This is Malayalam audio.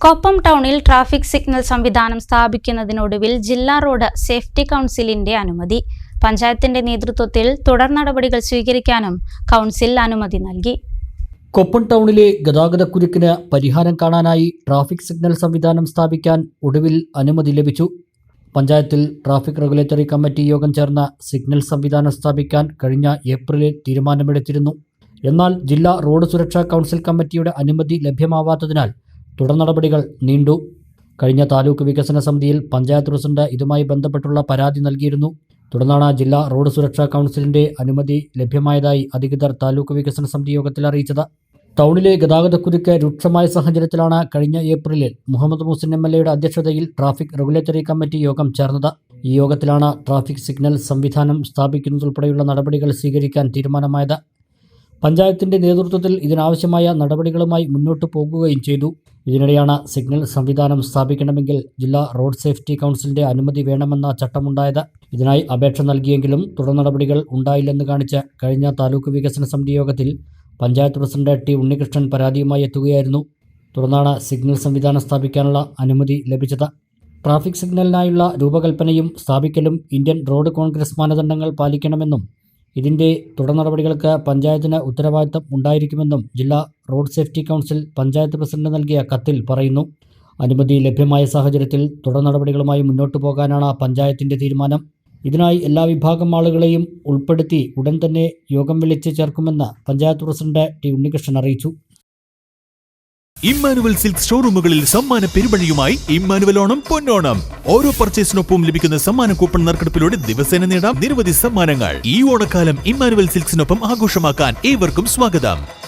കൊപ്പം ടൗണിൽ ട്രാഫിക് സിഗ്നൽ സംവിധാനം സ്ഥാപിക്കുന്നതിനൊടുവിൽ ജില്ലാ റോഡ് സേഫ്റ്റി കൗൺസിലിന്റെ അനുമതി. പഞ്ചായത്തിന്റെ നേതൃത്വത്തിൽ തുടർ നടപടികൾ സ്വീകരിക്കാനും കൗൺസിൽ അനുമതി നൽകി. കൊപ്പം ടൗണിലെ ഗതാഗതക്കുരുക്കിന് പരിഹാരം കാണാനായി ട്രാഫിക് സിഗ്നൽ സംവിധാനം സ്ഥാപിക്കാൻ ഒടുവിൽ അനുമതി ലഭിച്ചു. പഞ്ചായത്തിൽ ട്രാഫിക് റെഗുലേറ്ററി കമ്മിറ്റി യോഗം ചേർന്ന സിഗ്നൽ സംവിധാനം സ്ഥാപിക്കാൻ കഴിഞ്ഞ ഏപ്രിലിൽ തീരുമാനമെടുത്തിരുന്നു. എന്നാൽ ജില്ലാ റോഡ് സുരക്ഷാ കൗൺസിൽ കമ്മിറ്റിയുടെ അനുമതി ലഭ്യമാവാത്തതിനാൽ തുടർ നടപടികൾ നീണ്ടു. കഴിഞ്ഞ താലൂക്ക് വികസന സമിതിയിൽ പഞ്ചായത്ത് പ്രസിഡന്റ് ഇതുമായി ബന്ധപ്പെട്ടുള്ള പരാതി നൽകിയിരുന്നു. തുടർന്നാണ് ജില്ലാ റോഡ് സുരക്ഷാ കൗൺസിലിന്റെ അനുമതി ലഭ്യമായതായി അധികൃതർ താലൂക്ക് വികസന സമിതി യോഗത്തിൽ അറിയിച്ചത്. ടൗണിലെ ഗതാഗതക്കുരുക്ക് രൂക്ഷമായ സാഹചര്യത്തിലാണ് കഴിഞ്ഞ ഏപ്രിലിൽ മുഹമ്മദ് മുഹസിൻ MLA അധ്യക്ഷതയിൽ ട്രാഫിക് റെഗുലേറ്ററി കമ്മിറ്റി യോഗം ചേർന്നത്. ഈ യോഗത്തിലാണ് ട്രാഫിക് സിഗ്നൽ സംവിധാനം സ്ഥാപിക്കുന്നതുൾപ്പെടെയുള്ള നടപടികൾ സ്വീകരിക്കാൻ തീരുമാനമായത്. പഞ്ചായത്തിന്റെ നേതൃത്വത്തിൽ ഇതിനാവശ്യമായ നടപടികളുമായി മുന്നോട്ടു പോകുകയും ചെയ്തു. ഇതിനിടെയാണ് സിഗ്നൽ സംവിധാനം സ്ഥാപിക്കണമെങ്കിൽ ജില്ലാ റോഡ് സേഫ്റ്റി കൗൺസിലിന്റെ അനുമതി വേണമെന്ന ചട്ടമുണ്ടായത്. ഇതിനായി അപേക്ഷ നൽകിയെങ്കിലും തുടർ നടപടികൾ ഉണ്ടായില്ലെന്ന് കാണിച്ച് കഴിഞ്ഞ താലൂക്ക് വികസന സമിതി യോഗത്തിൽ പഞ്ചായത്ത് പ്രസിഡന്റ് T. ഉണ്ണികൃഷ്ണൻ പരാതിയുമായി എത്തുകയായിരുന്നു. തുടർന്നാണ് സിഗ്നൽ സംവിധാനം സ്ഥാപിക്കാനുള്ള അനുമതി ലഭിച്ചത്. ട്രാഫിക് സിഗ്നലിനായുള്ള രൂപകൽപ്പനയും സ്ഥാപിക്കലും ഇന്ത്യൻ റോഡ് കോൺഗ്രസ് മാനദണ്ഡങ്ങൾ പാലിക്കണമെന്നും ഇതിന്റെ തുടർ നടപടികൾക്ക് പഞ്ചായത്തിന് ഉത്തരവാദിത്തം ഉണ്ടായിരിക്കുമെന്നും ജില്ലാ road safety council panchayat president നൽകിയ കത്തിൽ പറയുന്നു. അനുമതി ലഭ്യമായ സാഹചര്യത്തിൽ തുടർ നടപടികളുമായി മുന്നോട്ടു പോകാനാണ് പഞ്ചായത്തിന്റെ തീരുമാനം. ഇതിനായി എല്ലാ വിഭാഗം ആളുകളെയും ഉൾപ്പെടുത്തി ഉടൻ തന്നെ യോഗം വിളിച്ച് ചേർക്കുമെന്ന് പഞ്ചായത്ത് പ്രസിഡന്റ് T. ഉണ്ണികൃഷ്ണൻ അറിയിച്ചു. ഇമ്മാനുവൽ സിൽക്ക് ഷോറൂമുകളിൽ സമ്മാന പെരുമഴയുമായി ഇമ്മാനുവൽ ഓണം പൊന്നോണം. ഓരോ പർച്ചേസിനൊപ്പം ലഭിക്കുന്ന സമ്മാന കൂപ്പൺ നറുക്കെടുപ്പിലൂടെ ദിവസേന നേടാം നിരവധി സമ്മാനങ്ങൾ. ഈ ഓണക്കാലം ഇമ്മാനുവൽ സിൽക്സിനൊപ്പം ആഘോഷമാക്കാൻ ഏവർക്കും സ്വാഗതം.